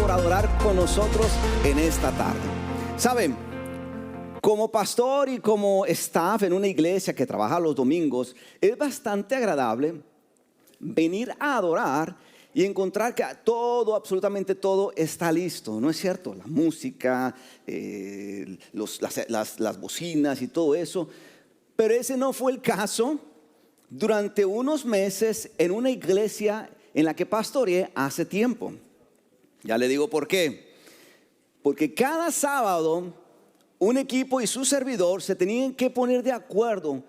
por adorar con nosotros en esta tarde. Saben, como pastor y como staff en una iglesia que trabaja los domingos, es bastante agradable venir a adorar y encontrar que todo, absolutamente todo está listo, ¿no es cierto? La música, las bocinas y todo eso. Pero ese no fue el caso durante unos meses en una iglesia en la que pastoreé hace tiempo. Ya le digo por qué. Porque cada sábado un equipo y su servidor se tenían que poner de acuerdo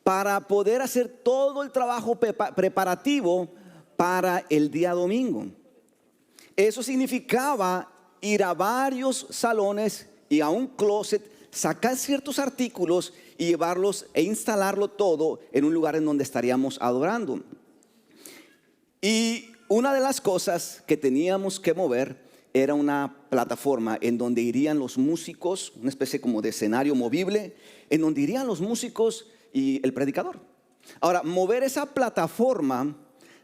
para poder hacer todo el trabajo preparativo para el día domingo. Eso significaba ir a varios salones y a un closet, sacar ciertos artículos y llevarlos e instalarlo todo en un lugar en donde estaríamos adorando. Y una de las cosas que teníamos que mover era una plataforma en donde irían los músicos, una especie como de escenario movible, en donde irían los músicos y el predicador. Ahora, mover esa plataforma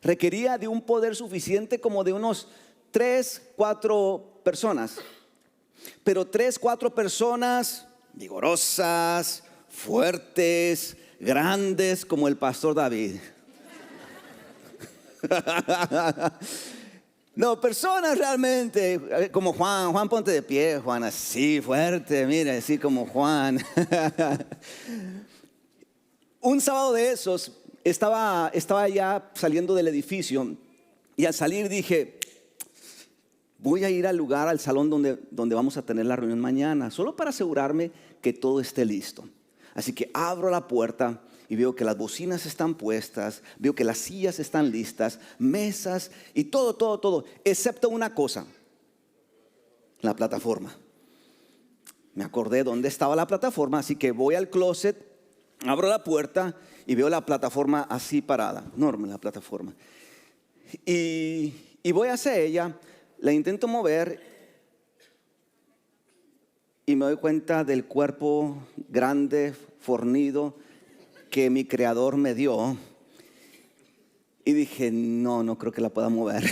requería de un poder suficiente como de unos 3-4 personas. Pero 3-4 personas vigorosas, fuertes, grandes como el pastor David. No, personas realmente como Juan. Juan, ponte de pie, Juan, así fuerte, mira, así como Juan. Un sábado de esos estaba ya saliendo del edificio y al salir dije, voy a ir al salón donde vamos a tener la reunión mañana, solo para asegurarme que todo esté listo. Así que abro la puerta y veo que las bocinas están puestas, veo que las sillas están listas, mesas y todo, excepto una cosa, la plataforma. Me acordé dónde estaba la plataforma, así que voy al closet, abro la puerta y veo la plataforma así parada, enorme la plataforma. Y voy hacia ella, la intento mover y me doy cuenta del cuerpo grande, fornido que mi creador me dio. Y dije, no creo que la pueda mover.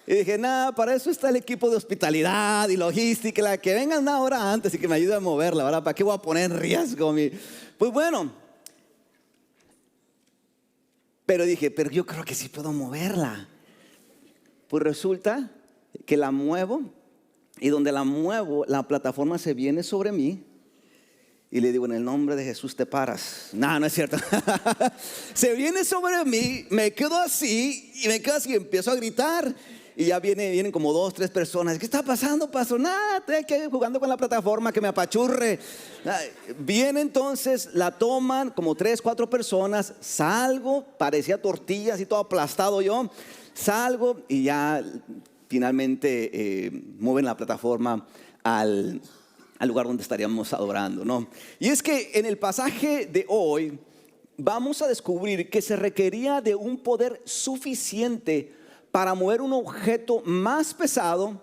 Y dije, nada, para eso está el equipo de hospitalidad y logística, que vengan una hora antes y que me ayuden a moverla, ¿verdad? ¿Para qué voy a poner en riesgo Pues bueno, pero dije, pero yo creo que sí puedo moverla. Pues resulta que la muevo y donde la muevo, la plataforma se viene sobre mí. Y le digo, en el nombre de Jesús te paras. No es cierto. Se viene sobre mí, me quedo así y empiezo a gritar. Y ya vienen como 2-3 personas. ¿Qué está pasando, pastor? Nada, estoy aquí jugando con la plataforma, que me apachurre. Viene entonces, la toman como 3-4 personas. Salgo, parecía tortillas y todo aplastado yo. Salgo y ya finalmente mueven la plataforma al lugar donde estaríamos adorando, ¿no? Y es que en el pasaje de hoy vamos a descubrir que se requería de un poder suficiente para mover un objeto más pesado,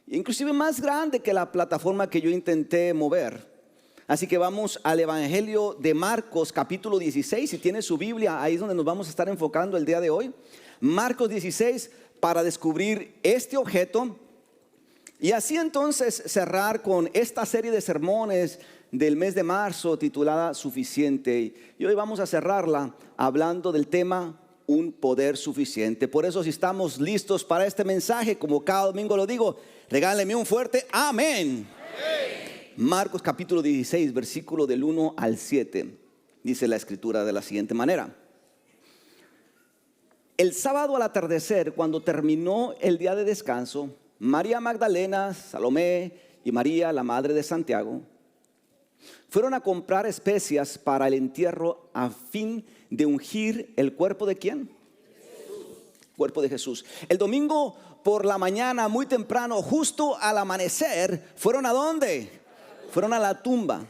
inclusive más grande que la plataforma que yo intenté mover. Así que vamos al Evangelio de Marcos, capítulo 16. Si tiene su Biblia, ahí es donde nos vamos a estar enfocando el día de hoy. Marcos 16, para descubrir este objeto. Y así entonces cerrar con esta serie de sermones del mes de marzo titulada Suficiente. Y hoy vamos a cerrarla hablando del tema un poder suficiente. Por eso, si estamos listos para este mensaje, como cada domingo lo digo, regálenme un fuerte amén. Marcos capítulo 16, versículo del 1 al 7. Dice la escritura de la siguiente manera. El sábado al atardecer, cuando terminó el día de descanso, María Magdalena, Salomé y María, la madre de Santiago, fueron a comprar especias para el entierro a fin de ungir el cuerpo ¿de quién? Cuerpo de Jesús. El domingo por la mañana, muy temprano, justo al amanecer, ¿fueron a dónde? Fueron a la tumba.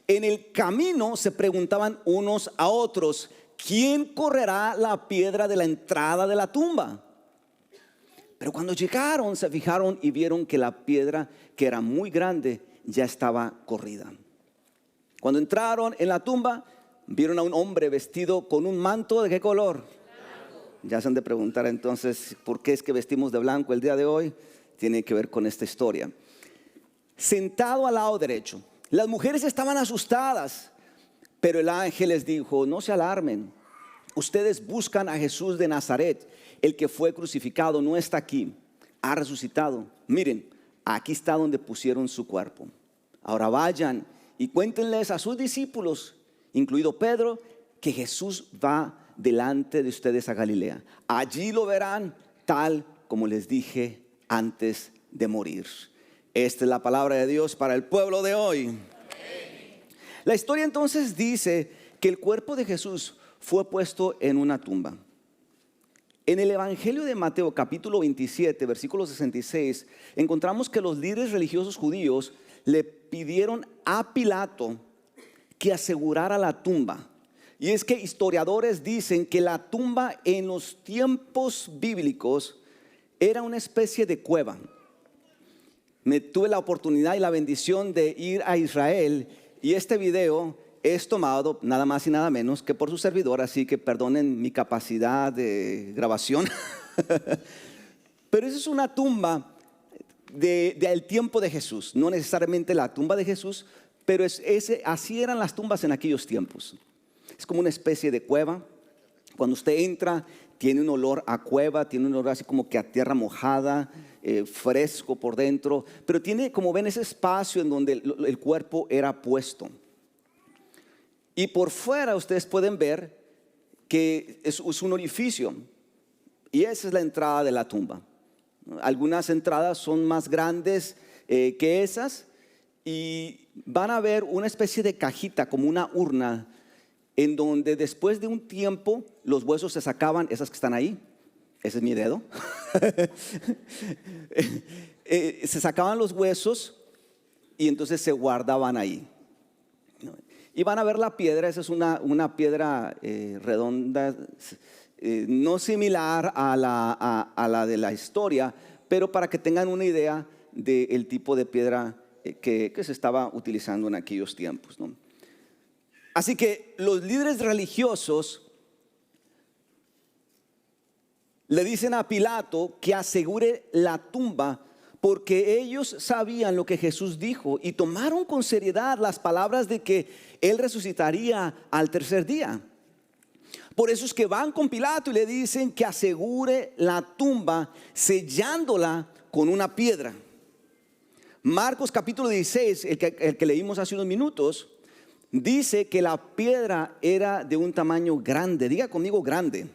En el camino se preguntaban unos a otros, ¿quién correrá la piedra de la entrada de la tumba? Pero cuando llegaron se fijaron y vieron que la piedra, que era muy grande, ya estaba corrida. Cuando entraron en la tumba, vieron a un hombre vestido con un manto ¿de qué color? Ya se han de preguntar entonces, ¿por qué es que vestimos de blanco el día de hoy? Tiene que ver con esta historia. Sentado al lado derecho. Las mujeres estaban asustadas, pero el ángel les dijo: no se alarmen. Ustedes buscan a Jesús de Nazaret, el que fue crucificado. No está aquí, ha resucitado. Miren, aquí está donde pusieron su cuerpo. Ahora vayan y cuéntenles a sus discípulos, incluido Pedro, que Jesús va delante de ustedes a Galilea. Allí lo verán, tal como les dije antes de morir. Esta es la palabra de Dios para el pueblo de hoy. La historia entonces dice que el cuerpo de Jesús fue puesto en una tumba. En el Evangelio de Mateo capítulo 27 versículo 66 encontramos que los líderes religiosos judíos le pidieron a Pilato que asegurara la tumba. Y es que historiadores dicen que la tumba en los tiempos bíblicos era una especie de cueva. Tuve la oportunidad y la bendición de ir a Israel, y este video es tomado nada más y nada menos que por su servidor, así que perdonen mi capacidad de grabación. Pero esa es una tumba del tiempo de Jesús, no necesariamente la tumba de Jesús, pero así eran las tumbas en aquellos tiempos. Es como una especie de cueva. Cuando usted entra, tiene un olor a cueva, tiene un olor así como que a tierra mojada, fresco por dentro, pero tiene, como ven, ese espacio en donde el cuerpo era puesto. Y por fuera ustedes pueden ver que es un orificio, y esa es la entrada de la tumba. Algunas entradas son más grandes que esas, y van a ver una especie de cajita, como una urna, en donde después de un tiempo los huesos se sacaban. Esas que están ahí, ese es mi dedo. Se sacaban los huesos y entonces se guardaban ahí. Y van a ver la piedra. Esa es una piedra redonda, no similar a la de la historia, pero para que tengan una idea del tipo de piedra que se estaba utilizando en aquellos tiempos, ¿no? Así que los líderes religiosos le dicen a Pilato que asegure la tumba, porque ellos sabían lo que Jesús dijo y tomaron con seriedad las palabras de que Él resucitaría al tercer día. Por eso es que van con Pilato y le dicen que asegure la tumba sellándola con una piedra. Marcos capítulo 16, el que leímos hace unos minutos, dice que la piedra era de un tamaño grande. Diga conmigo, grande.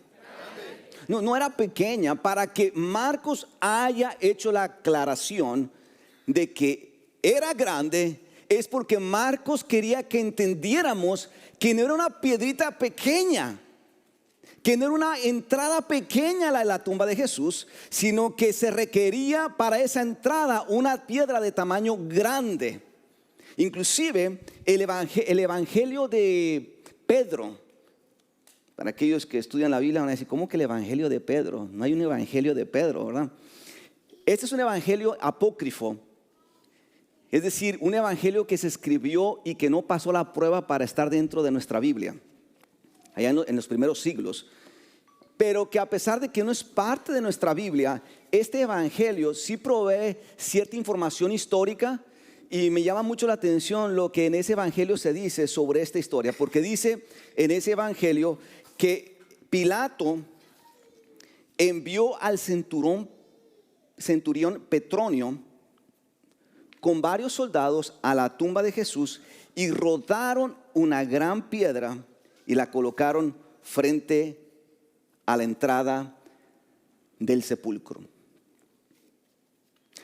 No era pequeña. Para que Marcos haya hecho la aclaración de que era grande, es porque Marcos quería que entendiéramos que no era una piedrita pequeña, que no era una entrada pequeña la tumba de Jesús, sino que se requería para esa entrada una piedra de tamaño grande. Inclusive el evangelio de Pedro, para aquellos que estudian la Biblia van a decir: ¿cómo que el evangelio de Pedro? No hay un evangelio de Pedro, ¿verdad? Este es un evangelio apócrifo, es decir, un evangelio que se escribió y que no pasó la prueba para estar dentro de nuestra Biblia, allá en los primeros siglos, pero que a pesar de que no es parte de nuestra Biblia, este evangelio sí provee cierta información histórica. Y me llama mucho la atención lo que en ese evangelio se dice sobre esta historia, porque dice en ese evangelio que Pilato envió al centurión Petronio con varios soldados a la tumba de Jesús, y rodaron una gran piedra y la colocaron frente a la entrada del sepulcro.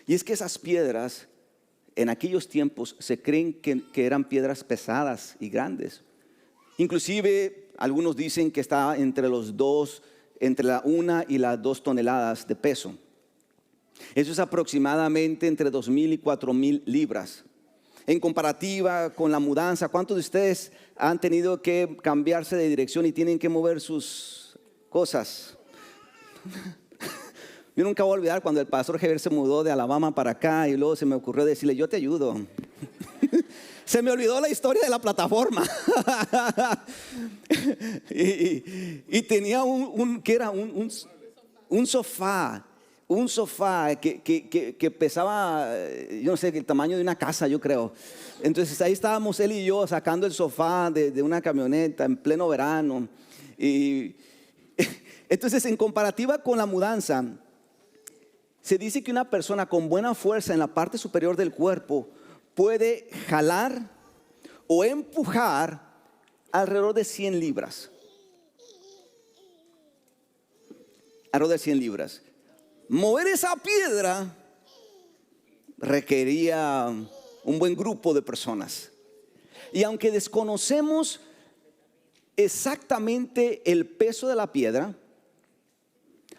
Y es que esas piedras en aquellos tiempos se creen que eran piedras pesadas y grandes. Inclusive algunos dicen que está entre la 1 y las 2 toneladas de peso. Eso es aproximadamente entre 2,000 y 4,000 libras. En comparativa con la mudanza, ¿cuántos de ustedes han tenido que cambiarse de dirección y tienen que mover sus cosas? Yo nunca voy a olvidar cuando el pastor Heber se mudó de Alabama para acá y luego se me ocurrió decirle: yo te ayudo. Se me olvidó la historia de la plataforma. y tenía un sofá. Un sofá que pesaba, yo no sé, el tamaño de una casa, yo creo. Entonces ahí estábamos él y yo sacando el sofá de una camioneta en pleno verano. Y entonces, en comparativa con la mudanza, se dice que una persona con buena fuerza en la parte superior del cuerpo puede jalar o empujar alrededor de 100 libras. Alrededor de 100 libras. Mover esa piedra requería un buen grupo de personas. Y aunque desconocemos exactamente el peso de la piedra,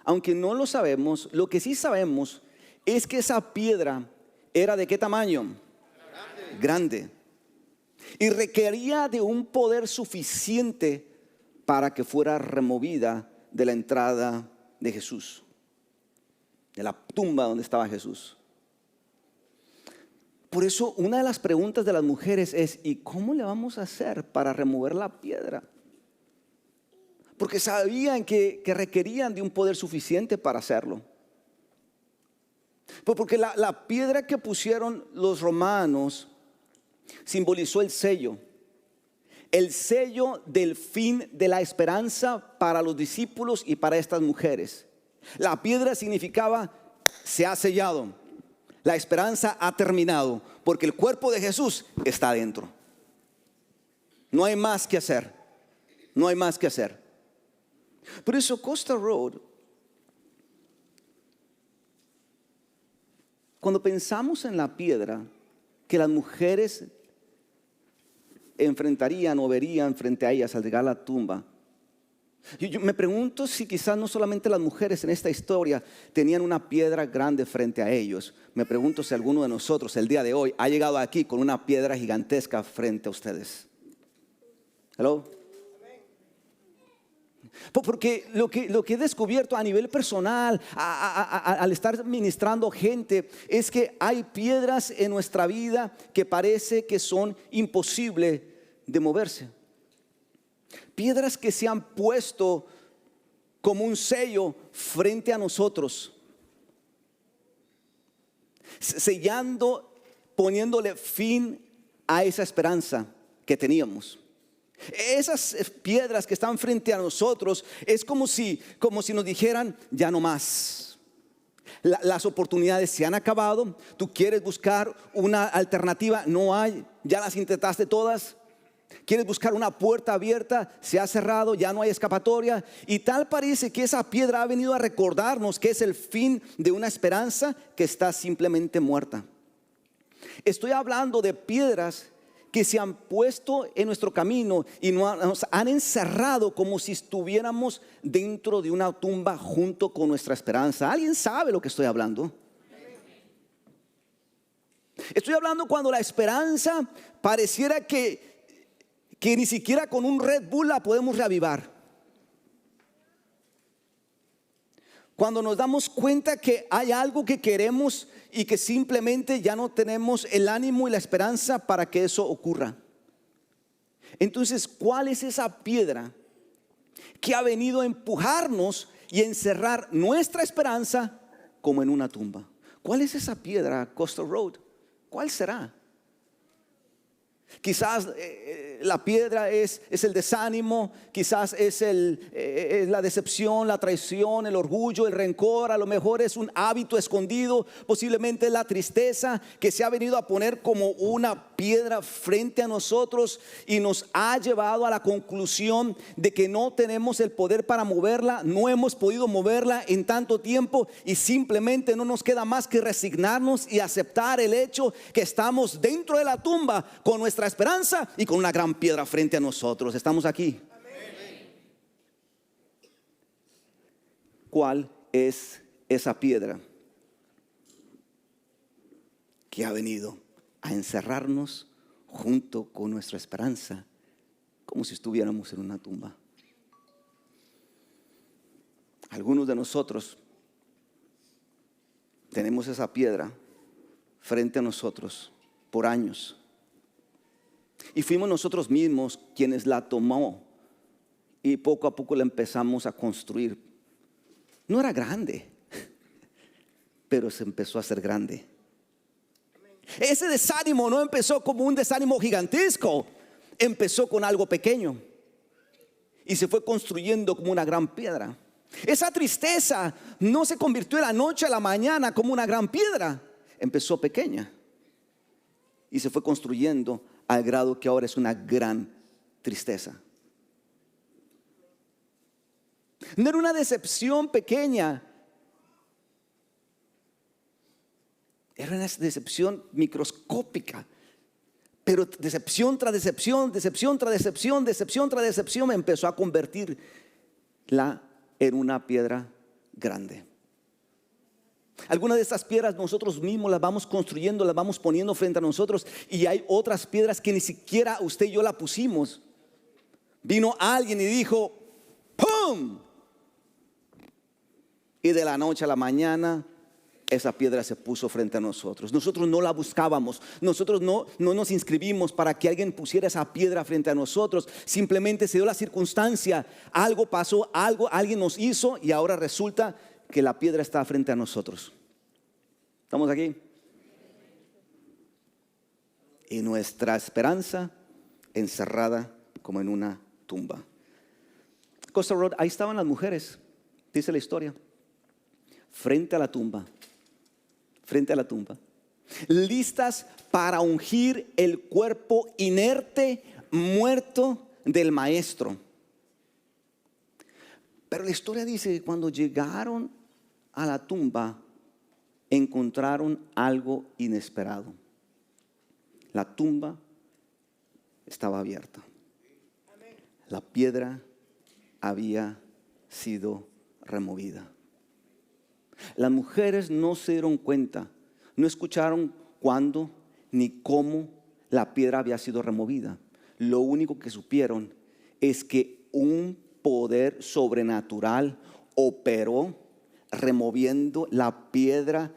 aunque no lo sabemos, lo que sí sabemos es que esa piedra era ¿de qué tamaño? Grande. Y requería de un poder suficiente para que fuera removida de la entrada de Jesús, de la tumba donde estaba Jesús. Por eso una de las preguntas de las mujeres es: ¿y cómo le vamos a hacer para remover la piedra? Porque sabían que requerían de un poder suficiente para hacerlo. Porque la piedra que pusieron los romanos simbolizó el sello del fin de la esperanza para los discípulos y para estas mujeres. La piedra significaba: se ha sellado, la esperanza ha terminado, porque el cuerpo de Jesús está adentro. No hay más que hacer. No hay más que hacer. Por eso Costa Road, cuando pensamos en la piedra que las mujeres enfrentarían o verían frente a ellas al llegar a la tumba, yo me pregunto si quizás no solamente las mujeres en esta historia tenían una piedra grande frente a ellos. Me pregunto si alguno de nosotros el día de hoy ha llegado aquí con una piedra gigantesca frente a ustedes. ¿Hello? Porque lo que he descubierto a nivel personal, al estar ministrando gente, es que hay piedras en nuestra vida que parece que son imposibles de moverse. Piedras que se han puesto como un sello frente a nosotros, sellando, poniéndole fin a esa esperanza que teníamos. Esas piedras que están frente a nosotros es como si nos dijeran: ya no más. Las oportunidades se han acabado. Tú quieres buscar una alternativa, no hay. Ya las intentaste todas. Quieres buscar una puerta abierta, se ha cerrado, ya no hay escapatoria. Y tal parece que esa piedra ha venido a recordarnos que es el fin de una esperanza que está simplemente muerta. Estoy hablando de piedras que se han puesto en nuestro camino y nos han encerrado como si estuviéramos dentro de una tumba junto con nuestra esperanza. ¿Alguien sabe lo que estoy hablando? Estoy hablando cuando la esperanza pareciera que ni siquiera con un Red Bull la podemos reavivar. Cuando nos damos cuenta que hay algo que queremos y que simplemente ya no tenemos el ánimo y la esperanza para que eso ocurra. Entonces, ¿cuál es esa piedra que ha venido a empujarnos y encerrar nuestra esperanza como en una tumba? ¿Cuál es esa piedra, Costa Road? ¿Cuál será? Quizás la piedra es el desánimo, quizás es la decepción, la traición, el orgullo, el rencor. A lo mejor es un hábito escondido, posiblemente la tristeza que se ha venido a poner como una piedra frente a nosotros y nos ha llevado a la conclusión de que no tenemos el poder para moverla, no hemos podido moverla en tanto tiempo y simplemente no nos queda más que resignarnos y aceptar el hecho que estamos dentro de la tumba con nuestra esperanza y con una gran piedra frente a nosotros. Estamos aquí. ¿Cuál es esa piedra que ha venido a encerrarnos junto con nuestra esperanza como si estuviéramos en una tumba? Algunos de nosotros tenemos esa piedra frente a nosotros por años. Y fuimos nosotros mismos quienes la tomó. Y poco a poco la empezamos a construir. No era grande, pero se empezó a hacer grande. Ese desánimo no empezó como un desánimo gigantesco. Empezó con algo pequeño y se fue construyendo como una gran piedra. Esa tristeza no se convirtió de la noche a la mañana como una gran piedra. Empezó pequeña y se fue construyendo al grado que ahora es una gran tristeza. No era una decepción pequeña, era una decepción microscópica. Pero decepción tras decepción, decepción tras decepción, decepción tras decepción empezó a convertirla en una piedra grande. Algunas de estas piedras nosotros mismos las vamos construyendo, las vamos poniendo frente a nosotros. Y hay otras piedras que ni siquiera usted y yo la pusimos. Vino alguien y dijo ¡pum! Y de la noche a la mañana esa piedra se puso frente a nosotros. Nosotros no la buscábamos. Nosotros no nos inscribimos para que alguien pusiera esa piedra frente a nosotros. Simplemente se dio la circunstancia. Algo pasó, alguien nos hizo y ahora resulta que la piedra está frente a nosotros. ¿Estamos aquí? Y nuestra esperanza encerrada como en una tumba. Costa Road, ahí estaban las mujeres, dice la historia, frente a la tumba, listas para ungir el cuerpo inerte, muerto del maestro. Pero la historia dice que cuando llegaron a la tumba, encontraron algo inesperado. La tumba estaba abierta. La piedra había sido removida. Las mujeres no se dieron cuenta, no escucharon cuándo ni cómo la piedra había sido removida. Lo único que supieron es que un poder sobrenatural operó removiendo la piedra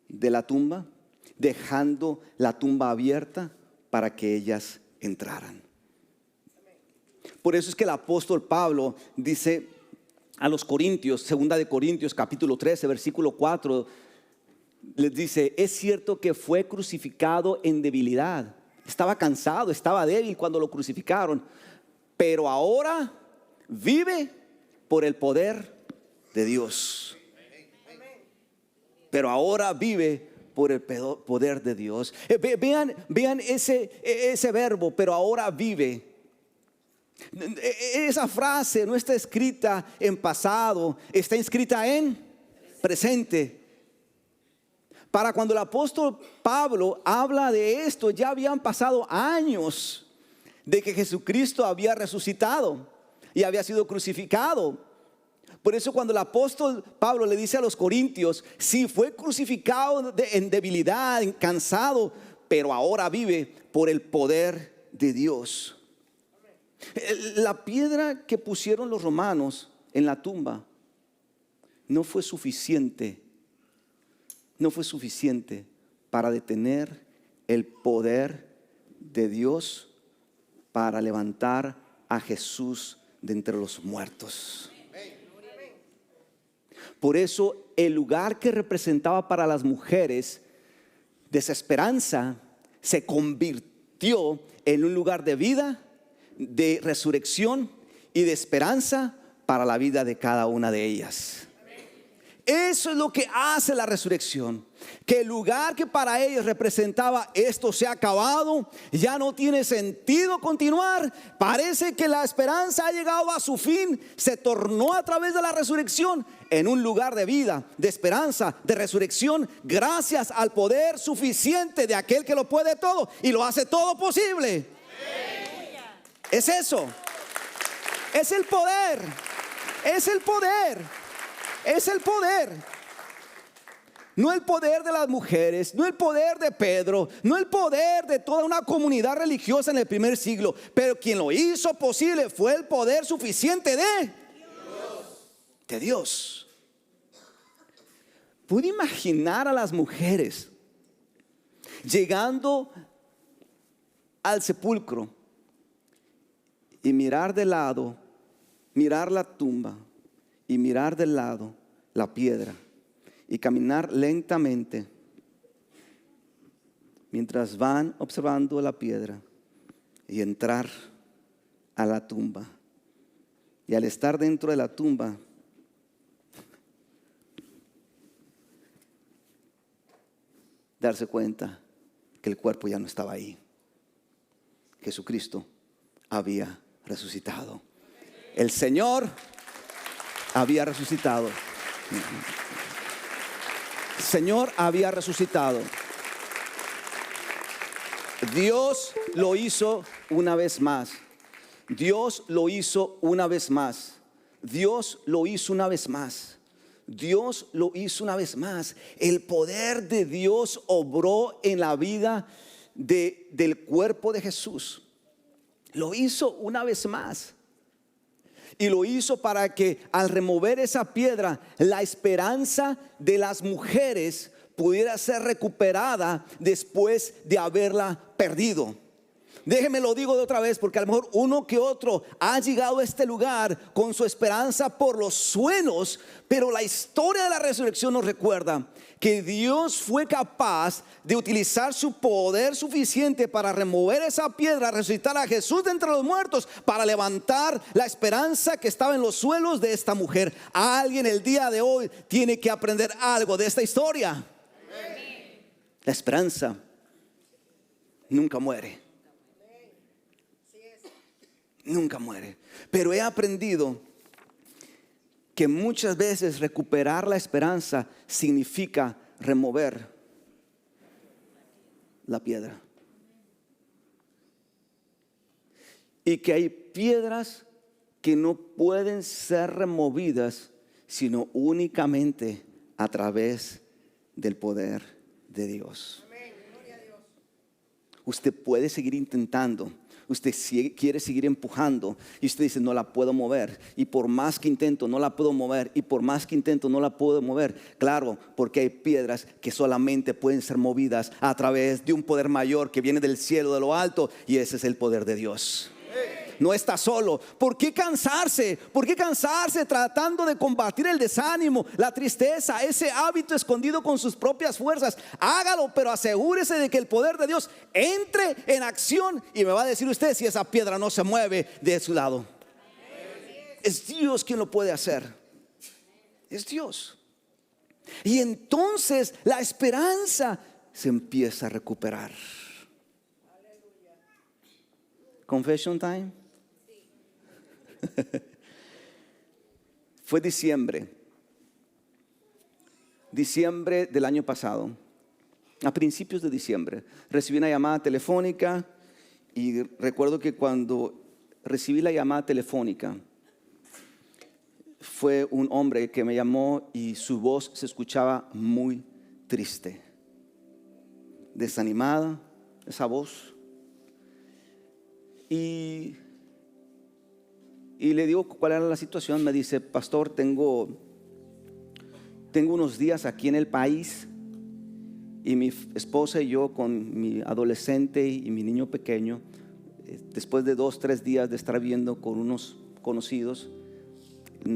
de la tumba, dejando la tumba abierta para que ellas entraran. Por eso es que el apóstol Pablo dice a los Corintios, segunda de Corintios capítulo 13 versículo 4, les dice: es cierto que fue crucificado en debilidad, estaba cansado, estaba débil cuando lo crucificaron, pero ahora vive por el poder de Dios. Pero ahora vive por el poder de Dios. Vean ese verbo, pero ahora vive. Esa frase no está escrita en pasado, está escrita en presente. Para cuando el apóstol Pablo habla de esto, ya habían pasado años de que Jesucristo había resucitado y había sido crucificado. Por eso cuando el apóstol Pablo le dice a los corintios: sí, fue crucificado en debilidad, en cansado, pero ahora vive por el poder de Dios. La piedra que pusieron los romanos en la tumba no fue suficiente para detener el poder de Dios para levantar a Jesús de entre los muertos. Por eso el lugar que representaba para las mujeres desesperanza se convirtió en un lugar de vida, de resurrección y de esperanza para la vida de cada una de ellas. Eso es lo que hace la resurrección, que el lugar que para ellos representaba esto se ha acabado, ya no tiene sentido continuar, parece que la esperanza ha llegado a su fin, se tornó a través de la resurrección en un lugar de vida, de esperanza, de resurrección, gracias al poder suficiente de aquel que lo puede todo y lo hace todo posible. Es eso, es el poder, es el poder. Es el poder. No el poder de las mujeres, no el poder de Pedro, no el poder de toda una comunidad religiosa en el primer siglo, pero quien lo hizo posible fue el poder suficiente de Dios. ¿Puede imaginar a las mujeres llegando al sepulcro y mirar de lado, mirar la tumba y mirar de lado la piedra y caminar lentamente mientras van observando la piedra y entrar a la tumba. Y al estar dentro de la tumba, darse cuenta que el cuerpo ya no estaba ahí. Jesucristo había resucitado. El Señor había resucitado. El Señor había resucitado. Dios lo hizo una vez más. Dios lo hizo una vez más. Dios lo hizo una vez más. Dios lo hizo una vez más. El poder de Dios obró en la vida del cuerpo de Jesús. Lo hizo una vez más. Y lo hizo para que al remover esa piedra, la esperanza de las mujeres pudiera ser recuperada después de haberla perdido. Déjeme lo digo de otra vez, porque a lo mejor uno que otro ha llegado a este lugar con su esperanza por los sueños, pero la historia de la resurrección nos recuerda que Dios fue capaz de utilizar su poder suficiente para remover esa piedra, resucitar a Jesús de entre los muertos, para levantar la esperanza que estaba en los suelos de esta mujer. Alguien el día de hoy tiene que aprender algo de esta historia. La esperanza nunca muere. Nunca muere. Pero he aprendido que muchas veces recuperar la esperanza significa remover la piedra. Y que hay piedras que no pueden ser removidas sino únicamente a través del poder de Dios. Usted puede seguir intentando. Usted quiere seguir empujando y usted dice: no la puedo mover, y por más que intento no la puedo mover, y por más que intento no la puedo mover. Claro, porque hay piedras que solamente pueden ser movidas a través de un poder mayor que viene del cielo, de lo alto, y ese es el poder de Dios. No está solo. ¿Por qué cansarse? ¿Por qué cansarse tratando de combatir el desánimo, la tristeza, ese hábito escondido con sus propias fuerzas? Hágalo, pero asegúrese de que el poder de Dios entre en acción, y me va a decir usted si esa piedra no se mueve de su lado. Es Dios quien lo puede hacer. Es Dios. Y entonces la esperanza se empieza a recuperar. Confession time. Fue diciembre del año pasado. A principios de diciembre recibí una llamada telefónica, y recuerdo que cuando recibí la llamada telefónica fue un hombre que me llamó y su voz se escuchaba muy triste, desanimada, esa voz. Y le digo cuál era la situación. Me dice: pastor, tengo unos días aquí en el país, y mi esposa y yo con mi adolescente y mi niño pequeño, después de 2-3 días de estar viviendo con unos conocidos, me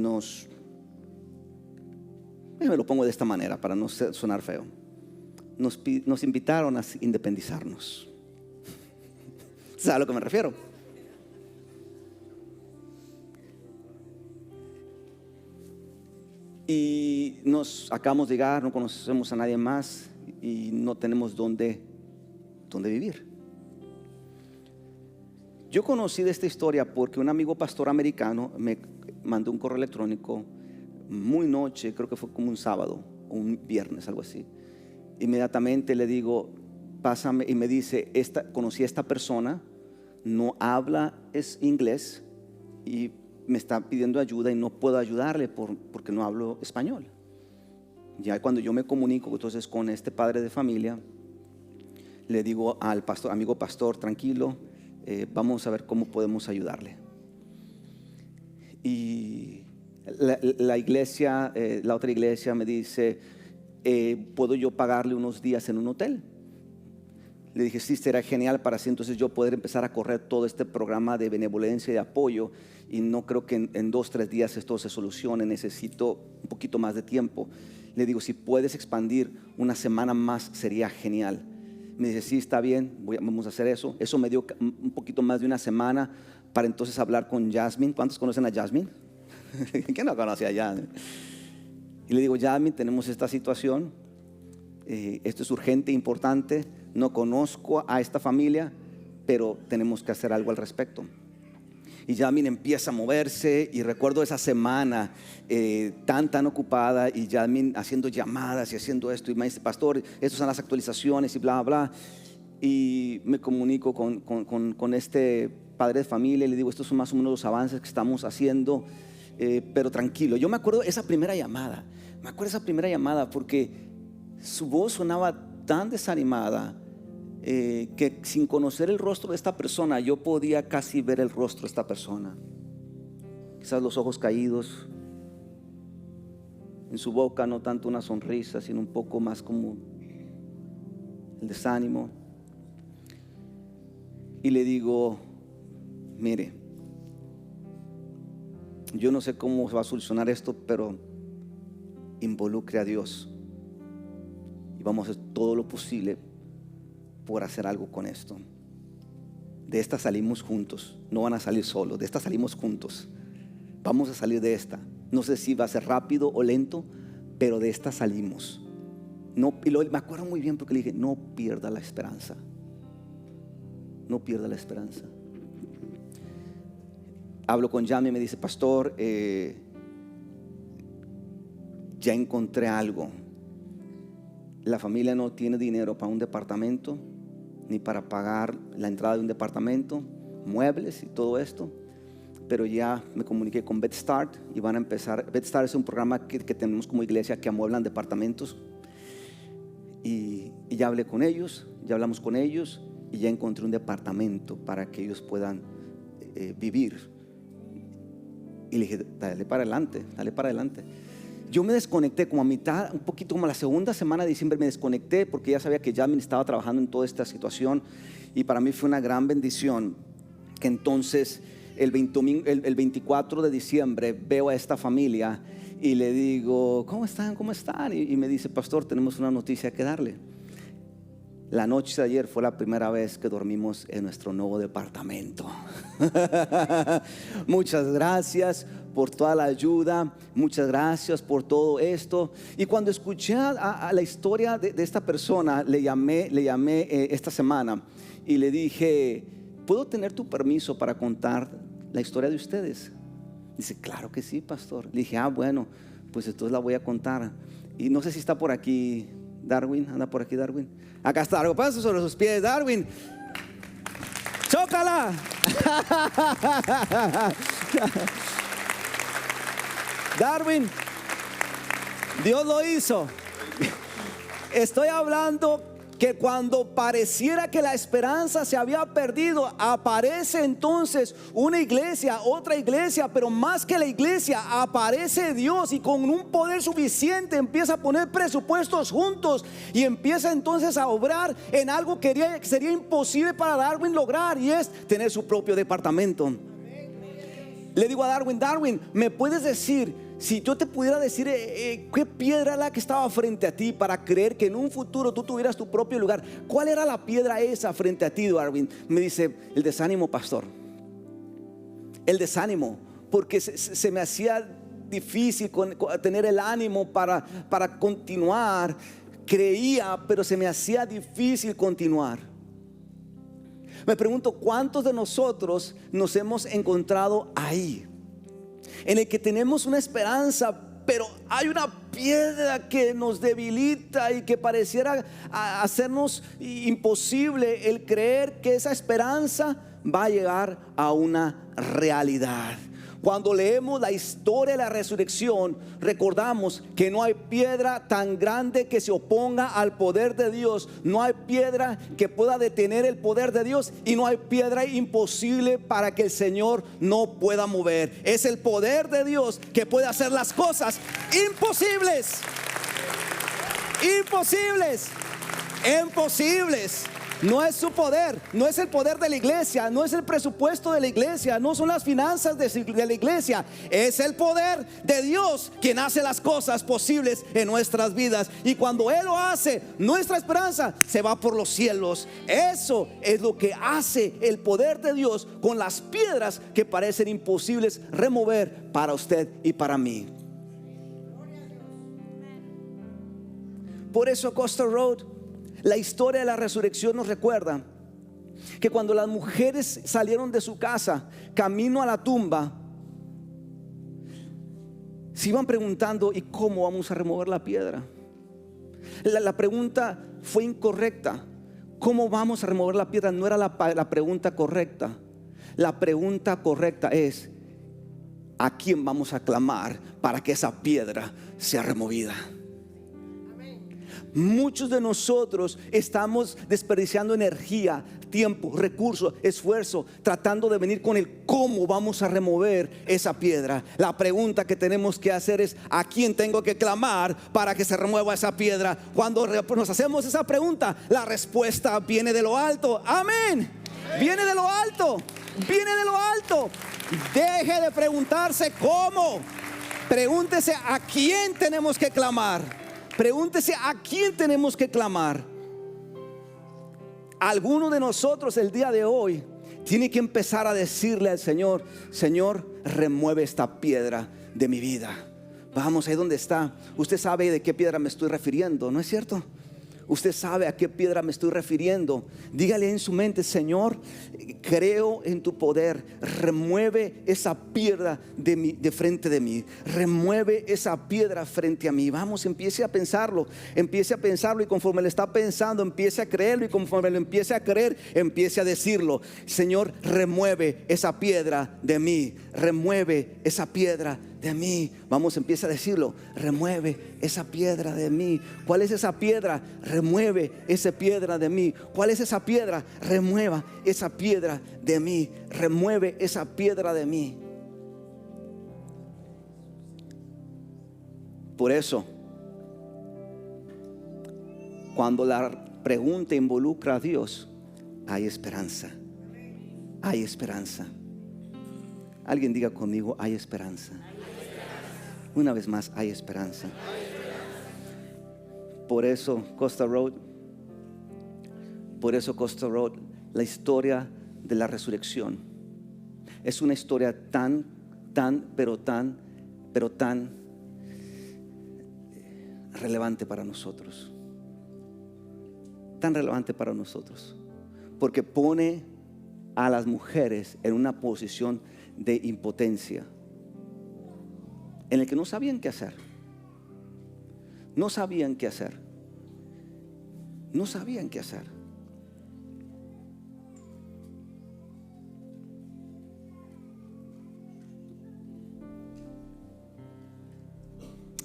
lo pongo de esta manera para no sonar feo, nos invitaron a independizarnos. ¿Sabe a lo que me refiero? Y nos acabamos de llegar, no conocemos a nadie más y no tenemos dónde vivir. Yo conocí de esta historia porque un amigo pastor americano me mandó un correo electrónico muy noche, creo que fue como un sábado o un viernes, algo así. Inmediatamente le digo: pásame, y me dice: conocí a esta persona, no habla inglés y me está pidiendo ayuda y no puedo ayudarle porque no hablo español. Ya cuando yo me comunico entonces con este padre de familia, le digo al pastor, amigo pastor, tranquilo, vamos a ver cómo podemos ayudarle. Y la iglesia, la otra iglesia me dice: ¿puedo yo pagarle unos días en un hotel? Le dije, sí, será genial para así entonces yo poder empezar a correr todo este programa de benevolencia y de apoyo. Y no creo que en 2 o 3 días esto se solucione, necesito un poquito más de tiempo. Le digo, si puedes expandir una semana más sería genial. Me dice, sí, está bien, vamos a hacer eso. Eso me dio un poquito más de una semana para entonces hablar con Jasmine. ¿Cuántos conocen a Jasmine? ¿Quién no conoce a Jasmine? Y le digo, Jasmine, tenemos esta situación, esto es urgente, importante. No conozco a esta familia, pero tenemos que hacer algo al respecto. Y Jasmine empieza a moverse, y recuerdo esa semana tan ocupada, y Jasmine haciendo llamadas y haciendo esto, y me dice, pastor, estas son las actualizaciones y bla, bla. Y me comunico con este padre de familia y le digo, estos son más o menos los avances que estamos haciendo, pero tranquilo. Yo me acuerdo esa primera llamada, porque su voz sonaba tan desanimada, que sin conocer el rostro de esta persona yo podía casi ver el rostro de esta persona. Quizás los ojos caídos, en su boca no tanto una sonrisa, sino un poco más como el desánimo. Y le digo, mire, yo no sé cómo se va a solucionar esto, pero involucre a Dios y vamos a hacer todo lo posible por hacer algo con esto. De esta salimos juntos, no van a salir solos, de esta salimos juntos. Vamos a salir de esta. No sé si va a ser rápido o lento, pero de esta salimos. No, me acuerdo muy bien porque le dije, no pierda la esperanza. No pierda la esperanza. Hablo con Yami y me dice, pastor, ya encontré algo. La familia no tiene dinero para un departamento, ni para pagar la entrada de un departamento, muebles y todo esto. Pero ya me comuniqué con BedStart y van a empezar. BedStart es un programa que tenemos como iglesia que amueblan departamentos. Y ya hablé con ellos, ya hablamos con ellos y ya encontré un departamento para que ellos puedan vivir. Y le dije, dale para adelante, dale para adelante. Yo me desconecté como a mitad, un poquito como la segunda semana de diciembre me desconecté porque ya sabía que Jasmine estaba trabajando en toda esta situación, y para mí fue una gran bendición que entonces el 24 de diciembre veo a esta familia y le digo, ¿cómo están? ¿Cómo están? Y me dice, pastor, tenemos una noticia que darle. La noche de ayer fue la primera vez que dormimos en nuestro nuevo departamento. Muchas gracias por toda la ayuda, muchas gracias por todo esto. Y cuando escuché a la historia de esta persona, le llamé esta semana y le dije, ¿puedo tener tu permiso para contar la historia de ustedes? Dice, claro que sí, pastor. Le dije, bueno, pues entonces la voy a contar. Y no sé si está por aquí Darwin. ¿Anda por aquí Darwin? Acá está, algo pasa sobre sus pies, Darwin. ¡Chócala! Darwin, Dios lo hizo. Estoy hablando que cuando pareciera que la esperanza se había perdido, aparece entonces una iglesia, otra iglesia, pero más que la iglesia, aparece Dios y con un poder suficiente empieza a poner presupuestos juntos y empieza entonces a obrar en algo que sería imposible para Darwin lograr, y es tener su propio departamento. Le digo a Darwin, ¿me puedes decir, si yo te pudiera decir qué piedra era la que estaba frente a ti para creer que en un futuro tú tuvieras tu propio lugar? ¿Cuál era la piedra esa frente a ti, Darwin? Me dice, el desánimo, pastor. El desánimo, porque se me hacía difícil tener el ánimo para continuar. Creía, pero se me hacía difícil continuar. Me pregunto, ¿cuántos de nosotros nos hemos encontrado ahí? En el que tenemos una esperanza, pero hay una piedra que nos debilita y que pareciera hacernos imposible el creer que esa esperanza va a llegar a una realidad. Cuando leemos la historia de la resurrección, recordamos que no hay piedra tan grande que se oponga al poder de Dios. No hay piedra que pueda detener el poder de Dios, y no hay piedra imposible para que el Señor no pueda mover. Es el poder de Dios que puede hacer las cosas imposibles. Imposibles. No es su poder, no es el poder de la iglesia, no es el presupuesto de la iglesia, no son las finanzas de la iglesia. Es el poder de Dios quien hace las cosas posibles en nuestras vidas. Y cuando Él lo hace, nuestra esperanza se va por los cielos. Eso es lo que hace el poder de Dios con las piedras que parecen imposibles remover para usted y para mí. Por eso Costa Road, la historia de la resurrección nos recuerda que cuando las mujeres salieron de su casa camino a la tumba, se iban preguntando: ¿y cómo vamos a remover la piedra? La pregunta fue incorrecta. ¿Cómo vamos a remover la piedra? No era la pregunta correcta. La pregunta correcta es: ¿a quién vamos a clamar para que esa piedra sea removida? Muchos de nosotros estamos desperdiciando energía, tiempo, recursos, esfuerzo, tratando de venir con el cómo vamos a remover esa piedra. La pregunta que tenemos que hacer es: ¿a quién tengo que clamar para que se remueva esa piedra? Cuando nos hacemos esa pregunta, la respuesta viene de lo alto. Amén. Viene de lo alto. Viene de lo alto. Deje de preguntarse cómo. Pregúntese a quién tenemos que clamar. Pregúntese a quién tenemos que clamar. Alguno de nosotros el día de hoy tiene que empezar a decirle al Señor: Señor, remueve esta piedra de mi vida. Vamos, ahí donde está. Usted sabe de qué piedra me estoy refiriendo, ¿no es cierto? Usted sabe a qué piedra me estoy refiriendo. Dígale en su mente: Señor, creo en tu poder. Remueve esa piedra de frente de mí. Remueve esa piedra frente a mí. Vamos, empiece a pensarlo. Empiece a pensarlo, y conforme lo está pensando, empiece a creerlo. Y conforme lo empiece a creer, empiece a decirlo: Señor, remueve esa piedra de mí. Remueve esa piedra de mí. Vamos, empieza a decirlo: remueve esa piedra de mí. ¿Cuál es esa piedra? Remueve esa piedra de mí. ¿Cuál es esa piedra? Remueva esa piedra de mí. Remueve esa piedra de mí. Por eso, cuando la pregunta involucra a Dios, hay esperanza. Hay esperanza. Alguien diga conmigo: hay esperanza. Una vez más, hay esperanza. Por eso Costa Road, la historia de la resurrección es una historia tan relevante para nosotros. Tan relevante para nosotros, porque pone a las mujeres en una posición de impotencia, en el que no sabían qué hacer. No sabían qué hacer. No sabían qué hacer.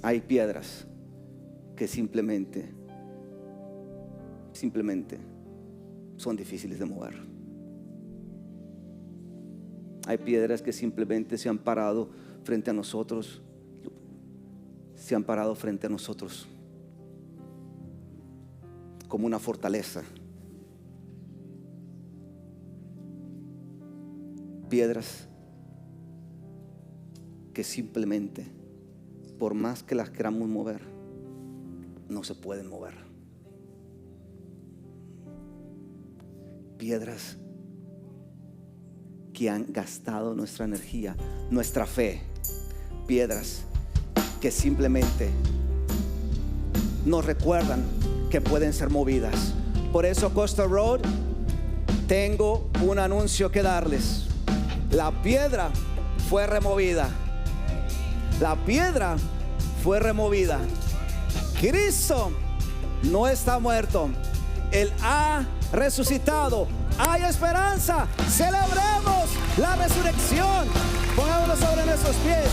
Hay piedras que simplemente son difíciles de mover. Hay piedras que simplemente se han parado frente a nosotros. Se han parado frente a nosotros como una fortaleza. Piedras que simplemente, por más que las queramos mover, no se pueden mover. Piedras que han gastado nuestra energía, nuestra fe. Piedras que simplemente nos recuerdan que pueden ser movidas. Por eso, Costa Road, tengo un anuncio que darles. La piedra fue removida. La piedra fue removida. Cristo no está muerto. Él ha resucitado. Hay esperanza. Celebremos la resurrección. Pongámonos sobre nuestros pies.